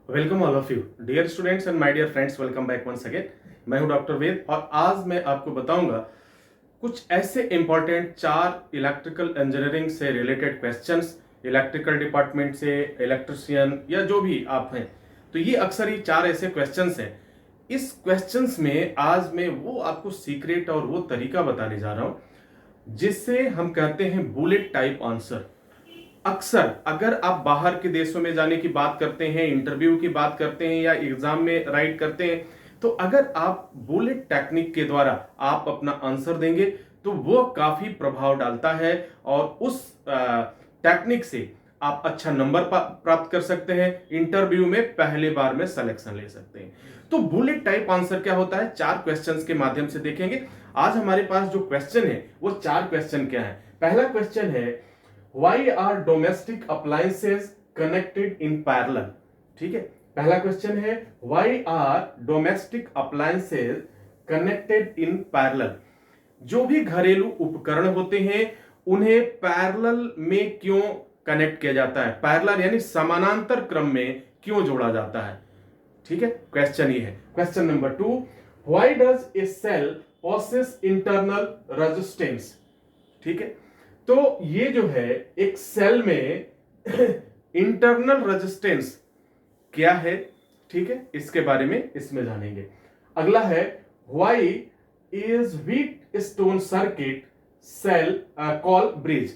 Welcome all of you dear students and my dear friends, welcome back once again. मैं हूं doctor वेद और आज मैं आपको बताऊंगा कुछ ऐसे इंपॉर्टेंट 4 इलेक्ट्रिकल इंजीनियरिंग से रिलेटेड क्वेश्चंस, इलेक्ट्रिकल डिपार्टमेंट से, इलेक्ट्रिशियन या जो भी आप हैं, तो ये अक्सर ही 4 ऐसे क्वेश्चंस हैं। इस क्वेश्चंस में आज मैं वो आपको सीक्रेट और वो तरीका बताने जा रहा हूं जिससे हम कहते हैं बुलेट टाइप आंसर। अक्सर अगर आप बाहर के देशों में जाने की बात करते हैं, इंटरव्यू की बात करते हैं या एग्जाम में राइट करते हैं, तो अगर आप बुलेट टेक्निक के द्वारा आप अपना आंसर देंगे तो वो काफी प्रभाव डालता है और उस टेक्निक से आप अच्छा नंबर प्राप्त कर सकते हैं, इंटरव्यू में पहले बार में सिलेक्शन ले सकते हैं। तो बुलेट टाइप आंसर क्या होता है, 4 क्वेश्चंस के माध्यम से देखेंगे। आज हमारे पास जो क्वेश्चन है वो 4 क्वेश्चन क्या है। पहला क्वेश्चन है, Why are domestic appliances connected in parallel? ठीक है, पहला क्वेश्चन है Why are domestic appliances connected in parallel? जो भी घरेलू उपकरण होते हैं उन्हें पैरेलल में क्यों कनेक्ट किया जाता है, पैरेलल यानी समानांतर क्रम में क्यों जोड़ा जाता है। ठीक है, क्वेश्चन ये है। Question number 2, Why does a cell possess internal resistance? ठीक है, तो ये जो है एक सेल में इंटरनल रेजिस्टेंस क्या है, ठीक है, इसके बारे में इसमें जानेंगे। अगला है, why is Wheatstone circuit cell call bridge.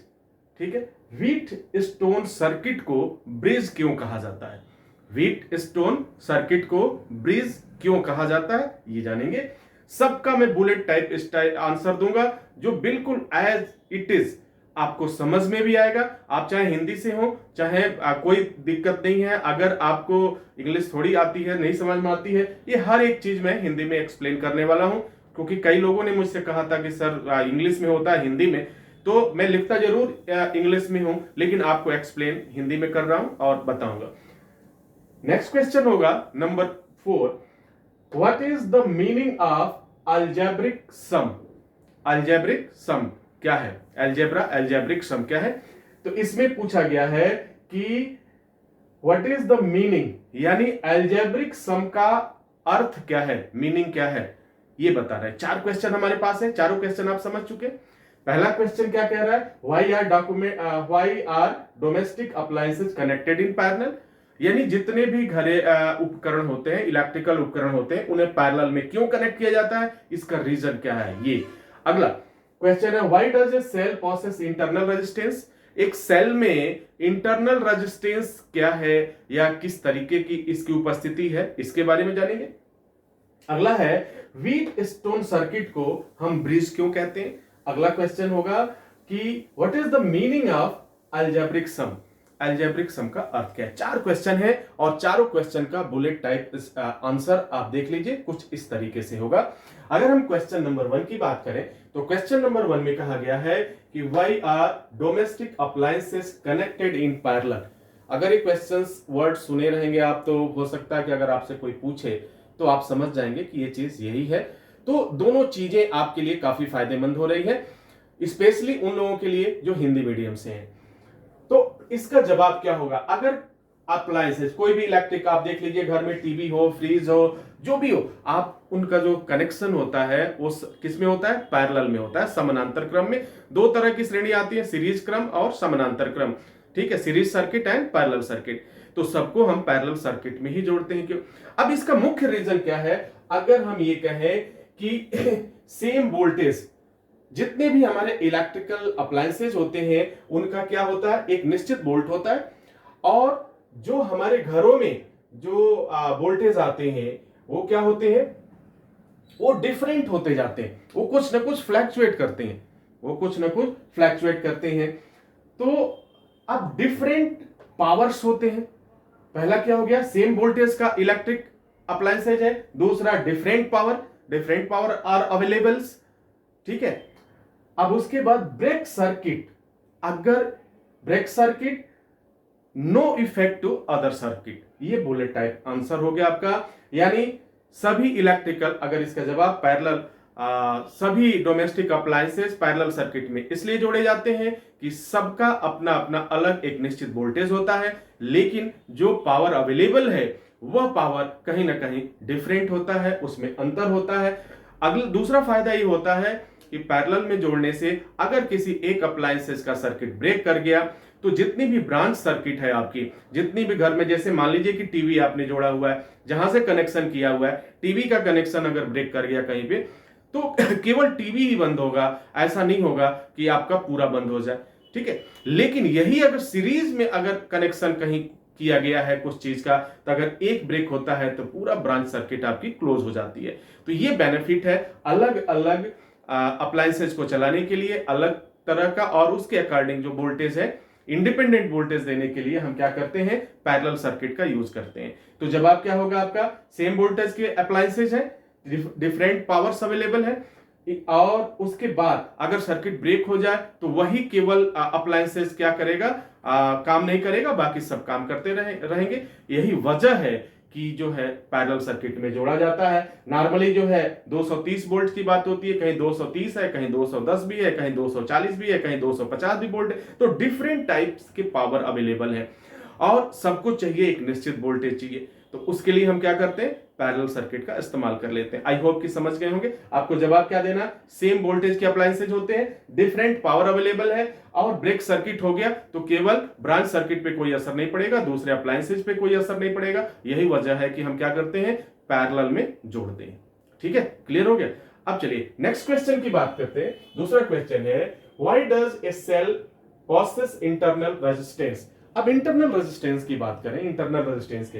ठीक है, व्हीट स्टोन सर्किट को ब्रिज क्यों कहा जाता है, व्हीट स्टोन सर्किट को ब्रिज क्यों कहा जाता है, ये जानेंगे। सबका मैं बुलेट टाइप स्टाइल आंसर दूंगा जो बिल्कुल एज इट इज आपको समझ में भी आएगा। आप चाहे हिंदी से हो चाहे कोई दिक्कत नहीं है। अगर आपको इंग्लिश थोड़ी आती है, नहीं समझ में आती है, ये हर एक चीज मैं हिंदी में एक्सप्लेन करने वाला हूं, क्योंकि कई लोगों ने मुझसे कहा था कि सर इंग्लिश में होता है हिंदी में, तो मैं लिखता जरूर इंग्लिश में हूं लेकिन आपको एक्सप्लेन हिंदी में कर रहा हूं और बताऊंगा। नेक्स्ट क्वेश्चन होगा number 4, what is the meaning of algebraic sum. Algebraic sum क्या है, अलजेब्रा अलजेब्रिक सम क्या है, तो इसमें पूछा गया है कि व्हाट इज द मीनिंग, यानी अलजेब्रिक सम का अर्थ क्या है, मीनिंग क्या है, ये बता रहा है। 4 क्वेश्चन हमारे पास है, चारों क्वेश्चन आप समझ चुके। पहला क्वेश्चन क्या कह रहा है, why are domestic appliances connected in parallel, यानी जितने भी घरे उपकरण होते हैं, इलेक्ट्रिकल उपकरण होते हैं, उन्हें पैरेलल में क्यों कनेक्ट किया जाता है, इसका रीजन क्या है ये। अगला क्वेश्चन है, why does a cell possess internal resistance. एक सेल में इंटरनल रेजिस्टेंस क्या है या किस तरीके की इसकी उपस्थिति है, इसके बारे में जानेंगे। अगला है, व्हीट स्टोन सर्किट को हम ब्रिज क्यों कहते हैं। अगला क्वेश्चन होगा कि what is the meaning of algebraic sum, algebraic sum का अर्थ क्या है। 4 क्वेश्चन है और चारों क्वेश्चन का बुलेट टाइप आंसर आप देख लीजिए, कुछ इस तरीके से होगा। अगर हम क्वेश्चन नंबर 1 की बात करें तो क्वेश्चन नंबर 1 में कहा गया है कि why are domestic appliances connected in parallel. अगर ये क्वेश्चंस वर्ड सुने रहेंगे आप तो हो सकता है कि अगर आपसे कोई पूछे तो आप समझ जाएंगे कि ये चीज यही है। तो दोनों चीजें आपके लिए काफी फायदेमंद हो रही है, स्पेशली उन लोगों के लिए जो हिंदी मीडियम से हैं। तो इसका जवाब क्या होगा, अगर अप्लायंसेस कोई भी इलेक्ट्रिक आप देख लीजिए, घर में टीवी हो, फ्रीज हो, जो भी हो, आप उनका जो कनेक्शन होता है वो किस में होता है, पैरेलल में होता है, समानांतर क्रम में। 2 तरह की श्रेणी आती है, सीरीज क्रम और समानांतर क्रम। ठीक है, series circuit and parallel circuit. तो सबको हम पैरेलल सर्किट में ही जोड़ते हैं। क्यों, अब इसका मुख्य रीजन क्या है, अगर हम ये कहें कि सेम वोल्टेज, जितने भी हमारे इलेक्ट्रिकल अप्लायंसेज होते हैं उनका क्या होता है, एक निश्चित वोल्ट होता है, और जो हमारे घरों में जो वोल्टेज आते हैं वो क्या होते हैं, वो डिफरेंट होते जाते हैं, वो कुछ ना कुछ फ्लैक्चुएट करते हैं, वो कुछ ना कुछ फ्लैक्चुएट करते हैं। तो अब डिफरेंट पावर्स होते हैं। पहला क्या हो गया, सेम वोल्टेज का इलेक्ट्रिक अप्लायंसेज है। दूसरा डिफरेंट पावर आर अवेलेबल्स। ठीक है, अब उसके बाद ब्रेक सर्किट, अगर break circuit no effect to other circuit, ये बुलेट टाइप आंसर हो गया आपका। यानी सभी इलेक्ट्रिकल, अगर इसका जवाब पैरेलल, सभी डोमेस्टिक अप्लायंसेस पैरेलल सर्किट में इसलिए जोड़े जाते हैं कि सबका अपना अपना अलग एक निश्चित वोल्टेज होता है, लेकिन जो पावर अवेलेबल है वह पावर कहीं ना कहीं डिफरेंट होता है, उसमें अंतर होता है। अगला दूसरा फायदा ये होता है कि पैरेलल में जोड़ने से अगर किसी एक अप्लायंसेस का सर्किट ब्रेक कर गया तो जितनी भी ब्रांच सर्किट है आपकी, जितनी भी घर में, जैसे मान लीजिए कि टीवी आपने जोड़ा हुआ है, जहां से कनेक्शन किया हुआ है, टीवी का कनेक्शन अगर ब्रेक कर गया कहीं पे तो केवल टीवी ही बंद होगा, ऐसा नहीं होगा कि आपका पूरा बंद हो जाए, ठीक है। लेकिन यही अगर सीरीज में अगर कनेक्शन कहीं किया गया है कुछ चीज का, तो अगर एक ब्रेक होता है तो पूरा ब्रांच सर्किट आपकी क्लोज हो जाती है। तो ये बेनिफिट है अलग अलग अप्लायंसेस को चलाने के लिए, अलग तरह का, और उसके अकॉर्डिंग जो वोल्टेज है, इंडिपेंडेंट वोल्टेज देने के लिए हम क्या करते हैं, पैरेलल सर्किट का यूज करते हैं। तो जवाब क्या होगा आपका, सेम वोल्टेज के अप्लायंसेज है, डिफरेंट पावर्स अवेलेबल है, और उसके बाद अगर सर्किट ब्रेक हो जाए तो वही केवल अप्लायंसेस क्या करेगा, काम नहीं करेगा, बाकी सब काम करते रहेंगे। यही वजह है कि जो है पैरेलल सर्किट में जोड़ा जाता है। नॉर्मली जो है 230 वोल्ट की बात होती है, कहीं 230 है, कहीं 210 भी है, कहीं 240 भी है, कहीं 250 भी वोल्ट है। तो डिफरेंट टाइप्स के पावर अवेलेबल है और सबको चाहिए एक निश्चित वोल्टेज चाहिए। तो उसके लिए हम क्या करते हैं, पैरेलल सर्किट का इस्तेमाल कर लेते हैं। आई होप कि समझ गए होंगे। आपको जवाब क्या देना, सेम वोल्टेज के अप्लायंसेज होते हैं, डिफरेंट पावर अवेलेबल है, और ब्रेक सर्किट हो गया तो केवल ब्रांच सर्किट पे कोई असर नहीं पड़ेगा, दूसरे अप्लायंसेज पे कोई असर नहीं पड़ेगा। यही वजह है कि हम क्या करते हैं, पैरेलल में जोड़ते हैं। ठीक है, क्लियर हो गया। अब चलिए नेक्स्ट क्वेश्चन की बात करते हैं। दूसरा क्वेश्चन है, why does a cell possess internal resistance. अब इंटरनल रेजिस्टेंस की बात करें, इंटरनल रेजिस्टेंस के,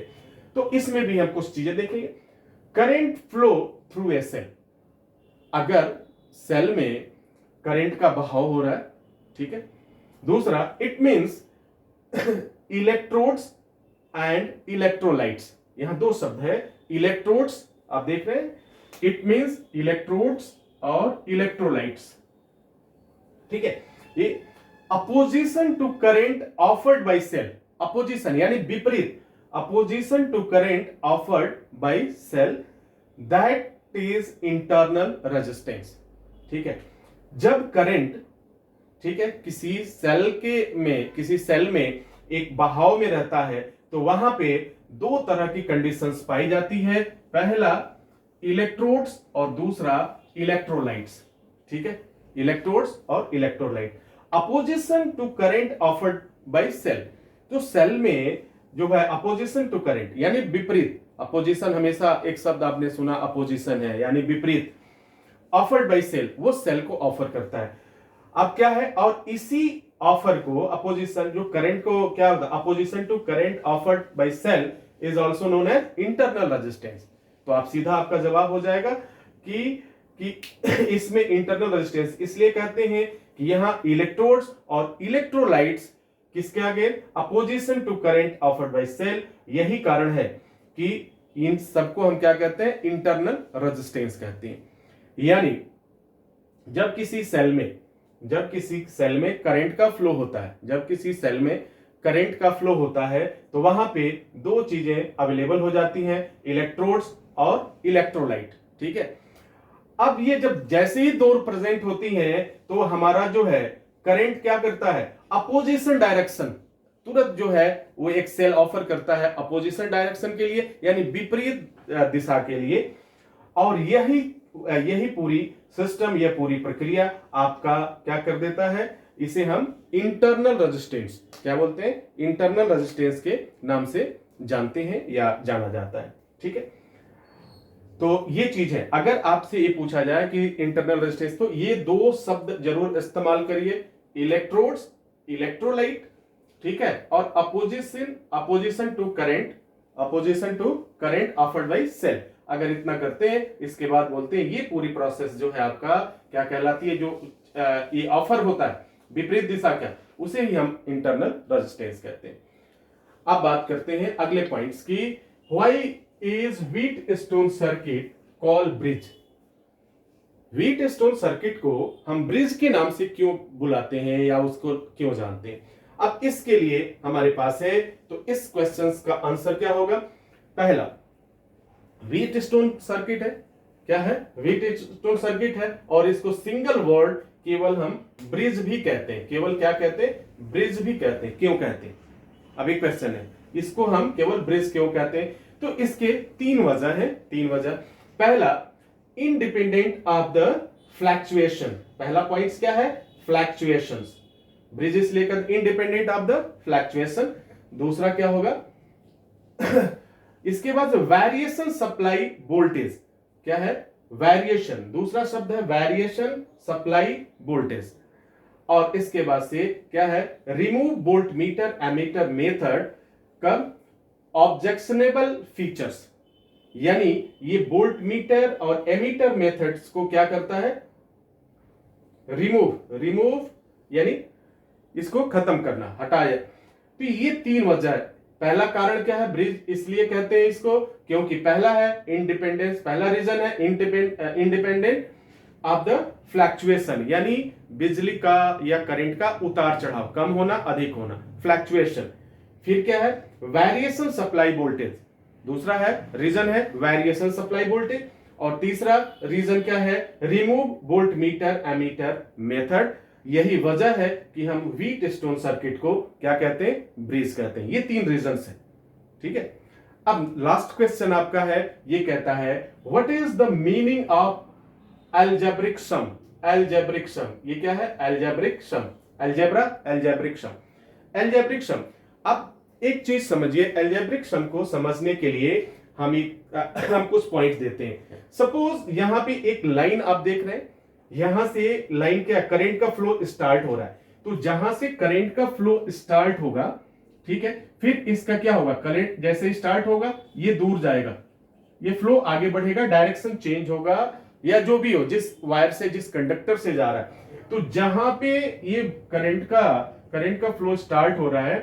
तो इसमें भी हम कुछ चीजें देखेंगे। Current flow through a cell, अगर सेल में करंट का बहाव हो रहा है, ठीक है। दूसरा, it means electrodes and electrolytes, यहां दो शब्द है, इलेक्ट्रोड्स आप देख रहे हैं, इट मींस इलेक्ट्रोड्स और इलेक्ट्रोलाइट्स, ठीक है। ये opposition to current offered by cell, opposition यानी विपरीत, opposition to current offered by cell, that is internal resistance, ठीक है। जब करंट, ठीक है, किसी सेल के में, किसी सेल में एक बहाव में रहता है तो वहां पे दो तरह की कंडीशंस पाई जाती है, पहला इलेक्ट्रोड्स और दूसरा इलेक्ट्रोलाइट्स, ठीक है, इलेक्ट्रोड्स और electrolyte. Opposition to current offered by cell, तो सेल में जो है अपोजिशन टू करंट यानी विपरीत, अपोजिशन हमेशा एक शब्द आपने सुना अपोजिशन है यानी विपरीत, ऑफर्ड बाय सेल, वो सेल को ऑफर करता है। अब क्या है, और इसी ऑफर को, अपोजिशन जो करंट को क्या होता है, opposition to current offered by cell is also known as internal resistance. तो आप सीधा आपका जवाब हो जाएगा कि इसमें इंटरनल रेजिस्टेंस इसलिए कहते हैं कि यहां इलेक्ट्रोड्स और इलेक्ट्रोलाइट्स किसके आगे, opposition to current offered by cell. यही कारण है कि इन सबको हम क्या कहते हैं, इंटरनल रेजिस्टेंस कहते हैं। यानी जब किसी सेल में करंट का फ्लो होता है, जब किसी सेल में करंट का फ्लो होता है तो वहां पे दो चीजें अवेलेबल हो जाती हैं, इलेक्ट्रोड्स और इलेक्ट्रोलाइट, ठीक है। अब ये जब जैसे ही दो प्रेजेंट होती हैं तो हमारा जो है करंट क्या करता है, अपोजिशन डायरेक्शन, तुरंत जो है वो एक सेल ऑफर करता है अपोजिशन डायरेक्शन के लिए, यानी विपरीत दिशा के लिए। और यही पूरी सिस्टम, यह पूरी प्रक्रिया आपका क्या कर देता है, इसे हम इंटरनल रेजिस्टेंस क्या बोलते हैं, इंटरनल रेजिस्टेंस के नाम से जानते हैं या जाना जाता है, ठीक है। तो ये चीज है, अगर आपसे ये पूछा जाए कि इंटरनल रेजिस्टेंस, तो ये दो शब्द जरूर इस्तेमाल करिए, इलेक्ट्रोड्स, इलेक्ट्रोलाइट, ठीक है, और opposition to current offered by cell. अगर इतना करते हैं, इसके बाद बोलते हैं ये पूरी प्रोसेस जो है आपका क्या कहलाती है, जो ये ऑफर होता है विपरीत दिशा का, उसे ही हम इंटरनल रेजिस्टेंस कहते हैं। अब बात करते हैं अगले पॉइंट्स की। Why is Wheatstone circuit called bridge. Wheatstone circuit को हम ब्रिज के नाम से क्यों बुलाते हैं या उसको क्यों जानते हैं, अब इसके लिए हमारे पास है, तो इस क्वेश्चन का आंसर क्या होगा। पहला, व्हीटस्टोन सर्किट है, क्या है, व्हीटस्टोन सर्किट है, और इसको सिंगल वर्ड केवल हम ब्रिज भी कहते हैं, केवल क्या कहते हैं, ब्रिज भी कहते हैं। क्यों कहते हैं, अभी क्वेश्चन है, इसको हम केवल ब्रिज क्यों कहते हैं, तो इसके तीन वजह है, तीन वजह। पहला, इंडिपेंडेंट ऑफ द फ्लैक्चुएशन। पहला पॉइंट क्या है? फ्लैक्चुएशंस। ब्रिज इसलिए कर इंडिपेंडेंट ऑफ द फ्लैक्चुएशन। दूसरा क्या होगा? इसके बाद वेरिएशन सप्लाई वोल्टेज। क्या है? वेरिएशन। दूसरा शब्द है वेरिएशन सप्लाई वोल्टेज। और इसके बाद से क्या है? Remove voltmeter ammeter method का ऑब्जेक्शनेबल फीचर्स। यानी ये वोल्ट मीटर और एमीटर मेथड्स को क्या करता है? रिमूव यानी इसको खत्म करना, हटाया। तो ये तीन वजह है। पहला कारण क्या है? ब्रिज इसलिए कहते हैं इसको क्योंकि पहला है इंडिपेंडेंस, पहला रीजन है इंडिपेंडेंट ऑफ द फ्लैक्चुएशन, यानी बिजली का या करंट का उतार चढ़ाव, कम होना अधिक होना, फ्लैक्चुएशन। फिर क्या है? Variation supply voltage. दूसरा है रीजन है वेरिएशन सप्लाई वोल्टेज। और तीसरा रीजन क्या है? Remove voltmeter ammeter method. यही वजह है कि हम व्हीट स्टोन सर्किट को क्या कहते हैं? ब्रिज कहते हैं। ये तीन रीजन है, ठीक है। अब लास्ट क्वेश्चन आपका है, ये कहता है what is the meaning of algebraic sum? Algebraic sum, ये क्या है? Algebraic sum, algebra, algebraic sum, algebraic sum. अब एक चीज समझिए, अलजेब्रिक सम को समझने के लिए हम कुछ पॉइंट देते हैं। सपोज यहां पे एक लाइन आप देख रहे हैं, यहां से लाइन क्या, करंट का फ्लो स्टार्ट हो रहा है। तो जहां से करंट का फ्लो स्टार्ट होगा, ठीक है, फिर इसका क्या होगा? करंट जैसे स्टार्ट होगा ये दूर जाएगा, ये फ्लो आगे बढ़ेगा, डायरेक्शन चेंज होगा या जो भी हो, जिस वायर से जिस कंडक्टर से जा रहा है। तो जहां पे ये करंट का फ्लो स्टार्ट हो रहा है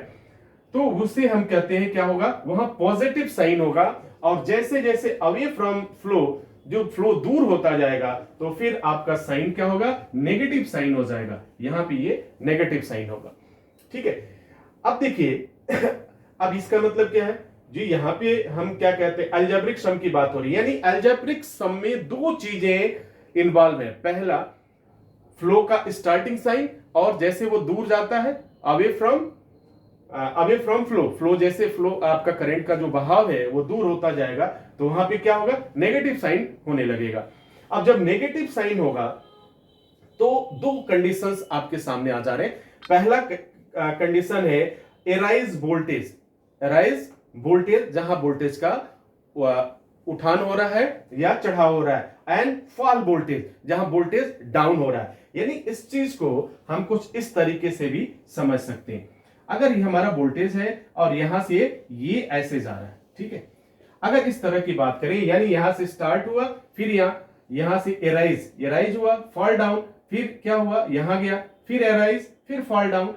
तो उसे हम कहते हैं क्या होगा? वहां पॉजिटिव साइन होगा। और जैसे जैसे अवे फ्रॉम फ्लो, जो फ्लो दूर होता जाएगा तो फिर आपका साइन क्या होगा? नेगेटिव साइन हो जाएगा। यहां पे ये नेगेटिव साइन होगा, ठीक है। अब देखिए अब इसका मतलब क्या है जी? यहां पे हम क्या कहते हैं? अलजेब्रिक सम की बात हो रही है, यानी अलजेब्रिक सम में दो चीजें इन्वॉल्व है। पहला फ्लो का स्टार्टिंग साइन, और जैसे वो दूर जाता है अवे फ्रॉम फ्लो जैसे फ्लो आपका करंट का जो बहाव है वो दूर होता जाएगा तो वहां पे क्या होगा? नेगेटिव साइन होने लगेगा। अब जब नेगेटिव साइन होगा तो दो कंडीशंस आपके सामने आ जा रहे हैं। पहला कंडीशन है एराइज वोल्टेज, एराइज वोल्टेज, जहां वोल्टेज का उठान हो रहा है या चढ़ाव हो रहा है, एंड फॉल वोल्टेज, जहां वोल्टेज डाउन हो रहा है। यानी इस चीज को हम कुछ इस तरीके से भी समझ सकते हैं। अगर ये हमारा वोल्टेज है और यहां से ये ऐसे जा रहा है, ठीक है, अगर इस तरह की बात करें, यानी यहां से स्टार्ट हुआ, फिर यहां से एराइज हुआ, फॉल डाउन, फिर क्या हुआ? यहां गया, फिर एराइज, फिर फॉल डाउन।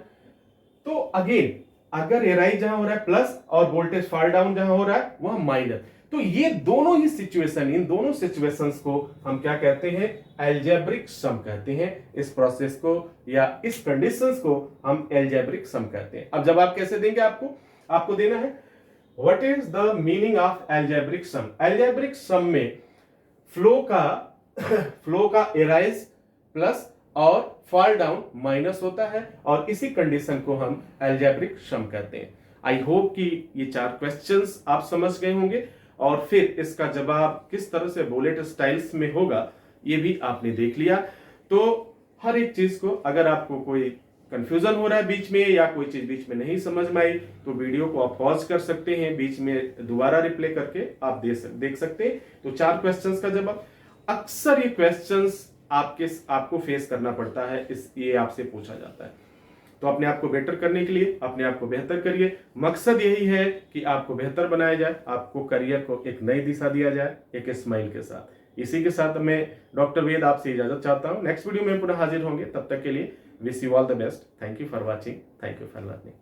तो अगेन अगर एराइज जहां हो रहा है प्लस और वोल्टेज फॉल डाउन जहां हो रहा है वह माइनस, तो ये दोनों ही सिचुएशन, इन दोनों सिचुएशंस को हम क्या कहते हैं? अलजेब्रिक सम कहते हैं। इस प्रोसेस को या इस कंडीशंस को हम अलजेब्रिक सम कहते हैं। अब जवाब कैसे देंगे? आपको देना है what is the meaning of algebraic sum. Algebraic sum में फ्लो का एराइज प्लस और फॉल डाउन माइनस होता है, और इसी कंडीशन को हम अलजेब्रिक सम कहते हैं। आई होप कि ये चार क्वेश्चंस आप समझ गए होंगे, और फिर इसका जवाब किस तरह से बुलेट स्टाइल्स में होगा ये भी आपने देख लिया। तो हर एक चीज को, अगर आपको कोई कंफ्यूजन हो रहा है बीच में या कोई चीज बीच में नहीं समझ में आई तो वीडियो को आप पॉज कर सकते हैं, बीच में दोबारा रिप्ले करके आप देख सकते हैं। तो चार क्वेश्चंस का जवाब, अक्सर ये क्वेश्चंस आपको फेस करना पड़ता है, ये आपसे पूछा जाता है। तो अपने आप को बेटर करने के लिए अपने आप को बेहतर करिए। मकसद यही है कि आपको बेहतर बनाया जाए, आपको करियर को एक नई दिशा दिया जाए एक स्माइल के साथ। इसी के साथ मैं डॉक्टर वेद आपसे इजाजत चाहता हूं। नेक्स्ट वीडियो में पुनः हाजिर होंगे, तब तक के लिए wish you all the best. Thank you for watching, thank you for learning.